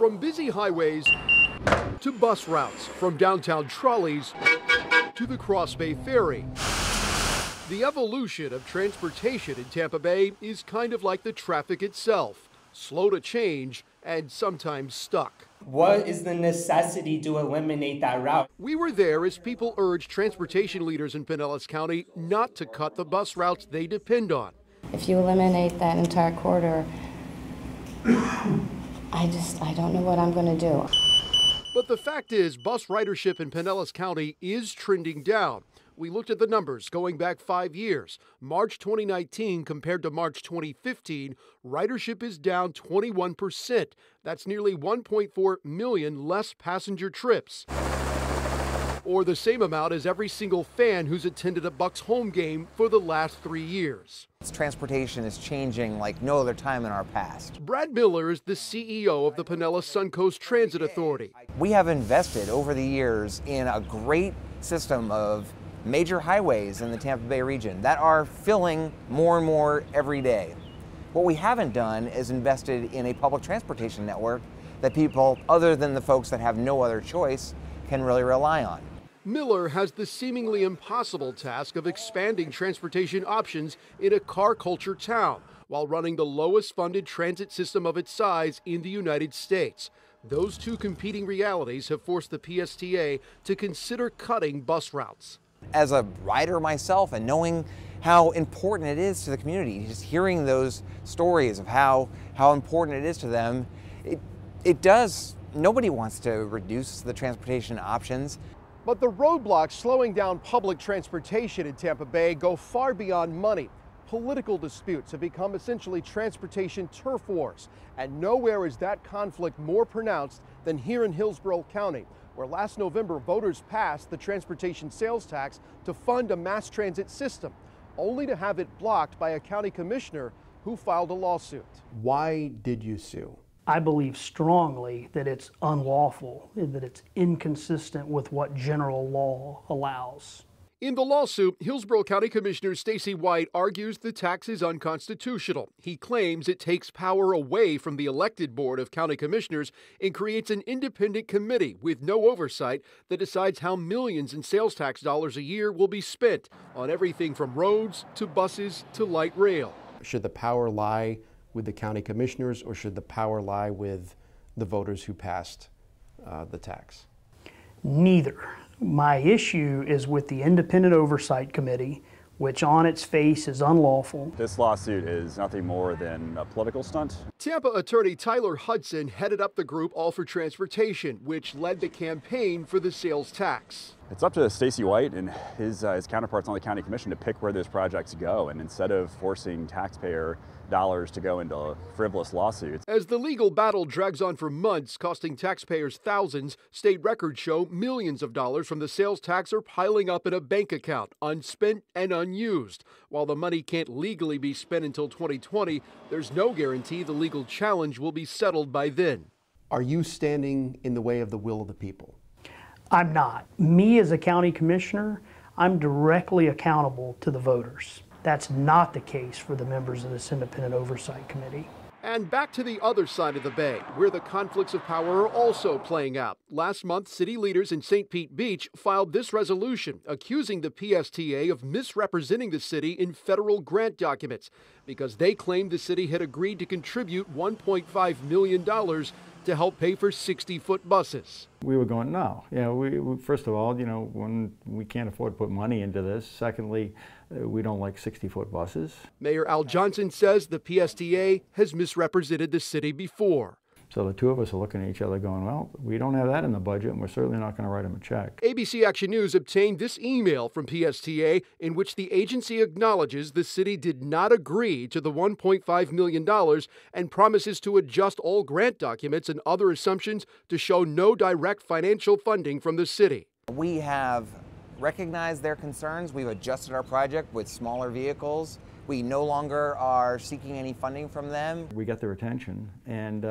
From busy highways to bus routes, from downtown trolleys to the Cross Bay Ferry. The evolution of transportation in Tampa Bay is kind of like the traffic itself, slow to change and sometimes stuck. What is the necessity to eliminate that route? We were there as people urged transportation leaders in Pinellas County not to cut the bus routes they depend on. If you eliminate that entire corridor, I don't know what I'm going to do. But the fact is, bus ridership in Pinellas County is trending down. We looked at the numbers going back 5 years. March 2019 compared to March 2015, ridership is down 21%. That's nearly 1.4 million less passenger trips, or the same amount as every single fan who's attended a Bucs home game for the last 3 years. Transportation is changing like no other time in our past. Brad Miller is the CEO of the Pinellas Suncoast Transit Authority. We have invested over the years in a great system of major highways in the Tampa Bay region that are filling more and more every day. What we haven't done is invested in a public transportation network that people, other than the folks that have no other choice, can really rely on. Miller has the seemingly impossible task of expanding transportation options in a car culture town while running the lowest funded transit system of its size in the United States. Those two competing realities have forced the PSTA to consider cutting bus routes. As a rider myself and knowing how important it is to the community, just hearing those stories of how important it is to them, nobody wants to reduce the transportation options. But the roadblocks slowing down public transportation in Tampa Bay go far beyond money. Political disputes have become essentially transportation turf wars, and nowhere is that conflict more pronounced than here in Hillsborough County, where last November voters passed the transportation sales tax to fund a mass transit system, only to have it blocked by a county commissioner who filed a lawsuit. Why did you sue? I believe strongly that it's unlawful, that it's inconsistent with what general law allows. In the lawsuit, Hillsborough County Commissioner Stacy White argues the tax is unconstitutional. He claims it takes power away from the elected board of county commissioners and creates an independent committee with no oversight that decides how millions in sales tax dollars a year will be spent on everything from roads to buses to light rail. Should the power lie with the county commissioners, or should the power lie with the voters who passed the tax? Neither. My issue is with the Independent Oversight Committee, which on its face is unlawful. This lawsuit is nothing more than a political stunt. Tampa attorney Tyler Hudson headed up the group All for Transportation, which led the campaign for the sales tax. It's up to Stacy White and his counterparts on the county commission to pick where those projects go, and instead of forcing taxpayer dollars to go into frivolous lawsuits. As the legal battle drags on for months, costing taxpayers thousands, state records show millions of dollars from the sales tax are piling up in a bank account, unspent and unused. While the money can't legally be spent until 2020, there's no guarantee the legal challenge will be settled by then. Are you standing in the way of the will of the people? I'm not. Me as a county commissioner, I'm directly accountable to the voters. That's not the case for the members of this Independent Oversight Committee. And back to the other side of the bay, where the conflicts of power are also playing out. Last month, city leaders in St. Pete Beach filed this resolution accusing the PSTA of misrepresenting the city in federal grant documents because they claimed the city had agreed to contribute $1.5 million to help pay for 60-foot buses. We were going, no. We first of all, when we can't afford to put money into this. Secondly, we don't like 60-foot buses. Mayor Al Johnson says the PSTA has misrepresented the city before. So the two of us are looking at each other going, well, we don't have that in the budget, and we're certainly not going to write them a check. ABC Action News obtained this email from PSTA in which the agency acknowledges the city did not agree to the $1.5 million and promises to adjust all grant documents and other assumptions to show no direct financial funding from the city. We have recognized their concerns. We've adjusted our project with smaller vehicles. We no longer are seeking any funding from them. We got their attention, and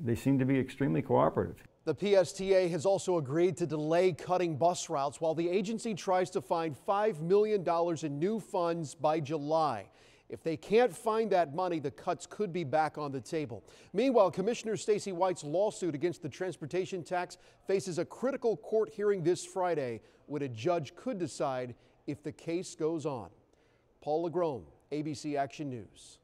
they seem to be extremely cooperative. The PSTA has also agreed to delay cutting bus routes while the agency tries to find $5 million in new funds by July. If they can't find that money, the cuts could be back on the table. Meanwhile, Commissioner Stacey White's lawsuit against the transportation tax faces a critical court hearing this Friday when a judge could decide if the case goes on. Paul LaGrone, ABC Action News.